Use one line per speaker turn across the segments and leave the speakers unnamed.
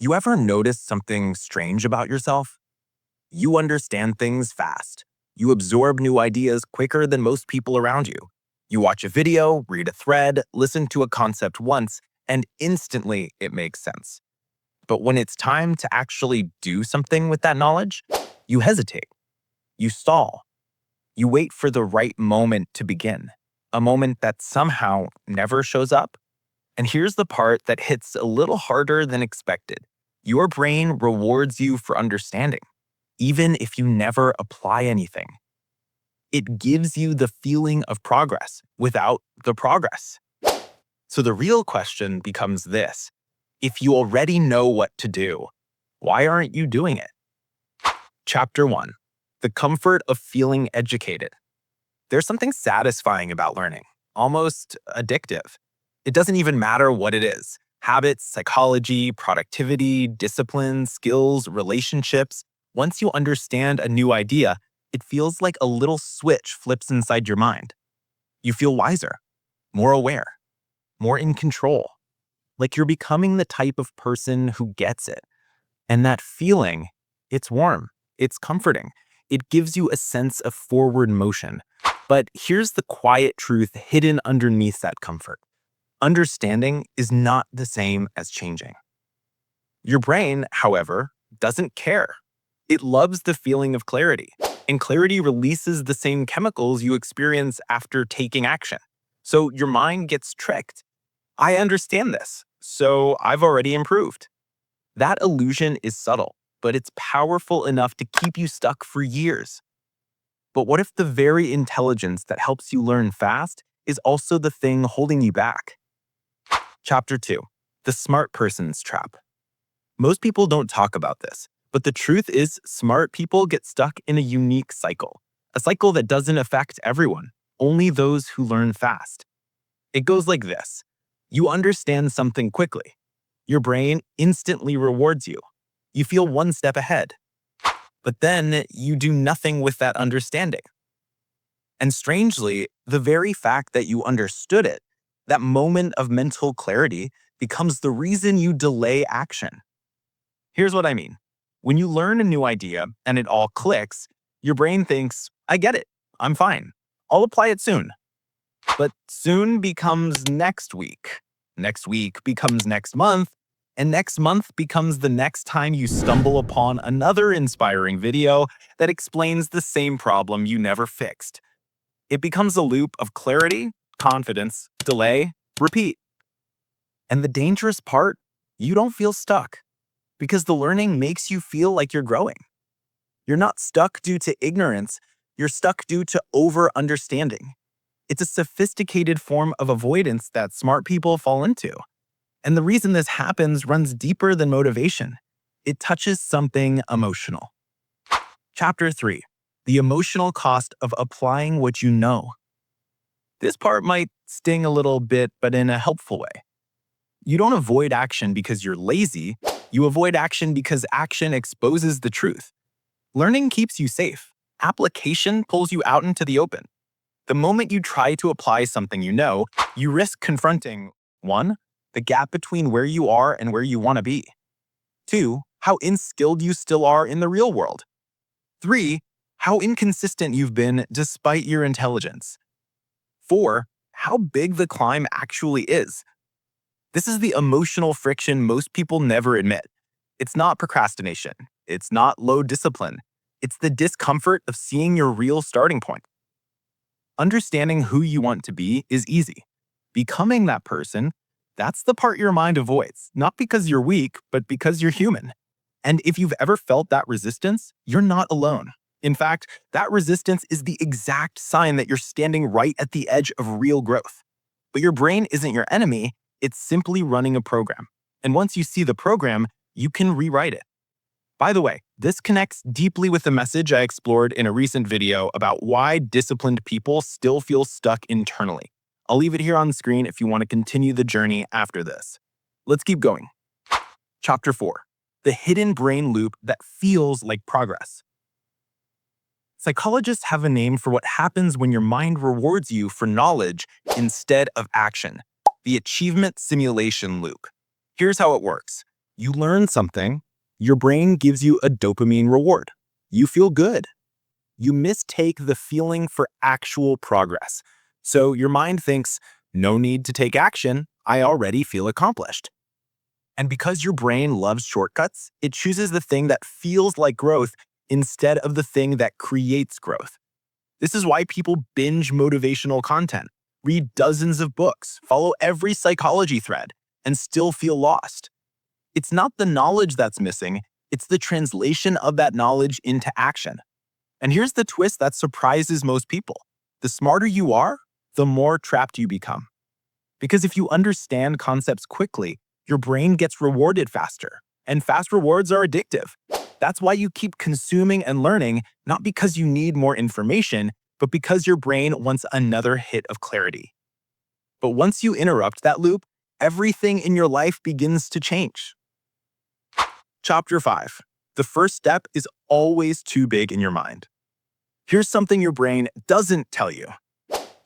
You ever notice something strange about yourself? You understand things fast. You absorb new ideas quicker than most people around you. You watch a video, read a thread, listen to a concept once, and instantly it makes sense. But when it's time to actually do something with that knowledge, you hesitate, you stall, you wait for the right moment to begin, a moment that somehow never shows up. And here's the part that hits a little harder than expected. Your brain rewards you for understanding, even if you never apply anything. It gives you the feeling of progress without the progress. So the real question becomes this: if you already know what to do, why aren't you doing it? Chapter 1: The Comfort of Feeling Educated. There's something satisfying about learning, almost addictive. It doesn't even matter what it is: habits, psychology, productivity, discipline, skills, relationships. Once you understand a new idea, it feels like a little switch flips inside your mind. You feel wiser, more aware, more in control, like you're becoming the type of person who gets it. And that feeling, it's warm, it's comforting. It gives you a sense of forward motion. But here's the quiet truth hidden underneath that comfort: understanding is not the same as changing. Your brain, however, doesn't care. It loves the feeling of clarity, and clarity releases the same chemicals you experience after taking action. So your mind gets tricked. I understand this, so I've already improved. That illusion is subtle, but it's powerful enough to keep you stuck for years. But what if the very intelligence that helps you learn fast is also the thing holding you back? Chapter 2: The Smart Person's Trap. Most people don't talk about this, but the truth is smart people get stuck in a unique cycle. A cycle that doesn't affect everyone, only those who learn fast. It goes like this: you understand something quickly. Your brain instantly rewards you. You feel one step ahead. But then you do nothing with that understanding. And strangely, the very fact that you understood it, that moment of mental clarity, becomes the reason you delay action. Here's what I mean. When you learn a new idea and it all clicks, your brain thinks, I get it, I'm fine, I'll apply it soon. But soon becomes next week becomes next month, and next month becomes the next time you stumble upon another inspiring video that explains the same problem you never fixed. It becomes a loop of clarity, confidence, delay, repeat. And the dangerous part, you don't feel stuck, because the learning makes you feel like you're growing. You're not stuck due to ignorance, you're stuck due to over-understanding. It's a sophisticated form of avoidance that smart people fall into. And the reason this happens runs deeper than motivation. It touches something emotional. Chapter 3: The Emotional Cost of Applying What You Know. This part might sting a little bit, but in a helpful way. You don't avoid action because you're lazy. You avoid action because action exposes the truth. Learning keeps you safe. Application pulls you out into the open. The moment you try to apply something you know, you risk confronting 1. The gap between where you are and where you want to be. 2. How unskilled you still are in the real world. 3. How inconsistent you've been despite your intelligence. 4. How big the climb actually is. This is the emotional friction most people never admit. It's not procrastination. It's not low discipline. It's the discomfort of seeing your real starting point. Understanding who you want to be is easy. Becoming that person, that's the part your mind avoids, not because you're weak, but because you're human. And if you've ever felt that resistance, you're not alone. In fact, that resistance is the exact sign that you're standing right at the edge of real growth. But your brain isn't your enemy, it's simply running a program. And once you see the program, you can rewrite it. By the way, this connects deeply with the message I explored in a recent video about why disciplined people still feel stuck internally. I'll leave it here on the screen if you want to continue the journey after this. Let's keep going. Chapter 4: The Hidden Brain Loop That Feels Like Progress. Psychologists have a name for what happens when your mind rewards you for knowledge instead of action: the achievement simulation loop. Here's how it works. You learn something, your brain gives you a dopamine reward. You feel good. You mistake the feeling for actual progress. So your mind thinks, no need to take action, I already feel accomplished. And because your brain loves shortcuts, it chooses the thing that feels like growth instead of the thing that creates growth. This is why people binge motivational content, read dozens of books, follow every psychology thread, and still feel lost. It's not the knowledge that's missing, it's the translation of that knowledge into action. And here's the twist that surprises most people. The smarter you are, the more trapped you become. Because if you understand concepts quickly, your brain gets rewarded faster, and fast rewards are addictive. That's why you keep consuming and learning, not because you need more information, but because your brain wants another hit of clarity. But once you interrupt that loop, everything in your life begins to change. Chapter 5. The first step is always too big in your mind. Here's something your brain doesn't tell you.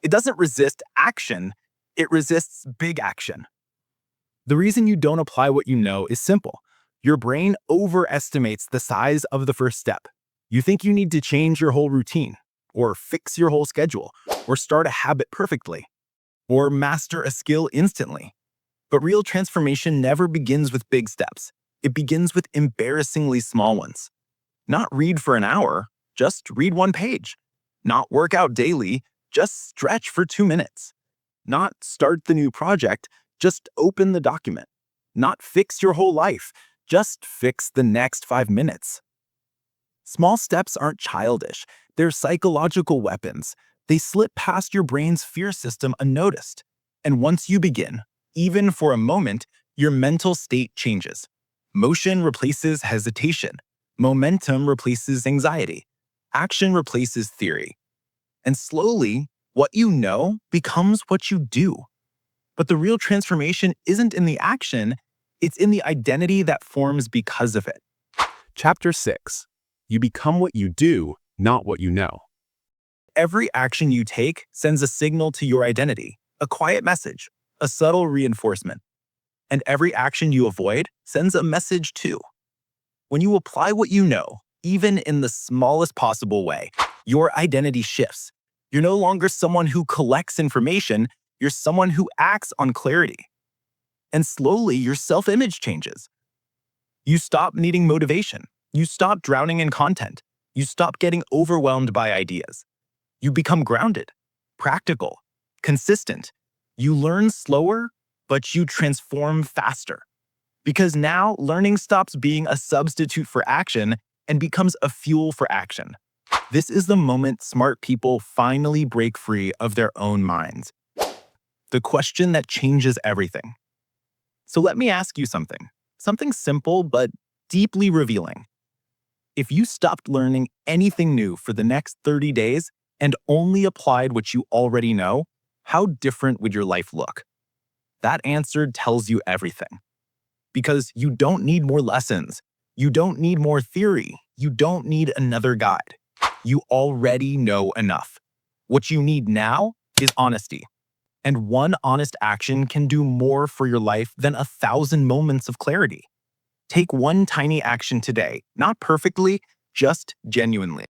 It doesn't resist action, it resists big action. The reason you don't apply what you know is simple. Your brain overestimates the size of the first step. You think you need to change your whole routine, or fix your whole schedule, or start a habit perfectly, or master a skill instantly. But real transformation never begins with big steps. It begins with embarrassingly small ones. Not read for an hour, just read one page. Not work out daily, just stretch for 2 minutes. Not start the new project, just open the document. Not fix your whole life, just fix the next 5 minutes. Small steps aren't childish, they're psychological weapons. They slip past your brain's fear system unnoticed. And once you begin, even for a moment, your mental state changes. Motion replaces hesitation. Momentum replaces anxiety. Action replaces theory. And slowly, what you know becomes what you do. But the real transformation isn't in the action, it's in the identity that forms because of it.
Chapter 6. You become what you do, not what you know.
Every action you take sends a signal to your identity, a quiet message, a subtle reinforcement. And every action you avoid sends a message too. When you apply what you know, even in the smallest possible way, your identity shifts. You're no longer someone who collects information, you're someone who acts on clarity. And slowly, your self-image changes. You stop needing motivation. You stop drowning in content. You stop getting overwhelmed by ideas. You become grounded, practical, consistent. You learn slower, but you transform faster. Because now, learning stops being a substitute for action and becomes a fuel for action. This is the moment smart people finally break free of their own minds. The question that changes everything. So let me ask you something simple but deeply revealing. If you stopped learning anything new for the next 30 days and only applied what you already know, how different would your life look? That answer tells you everything. Because you don't need more lessons. You don't need more theory. You don't need another guide. You already know enough. What you need now is honesty. And one honest action can do more for your life than 1,000 moments of clarity. Take one tiny action today, not perfectly, just genuinely.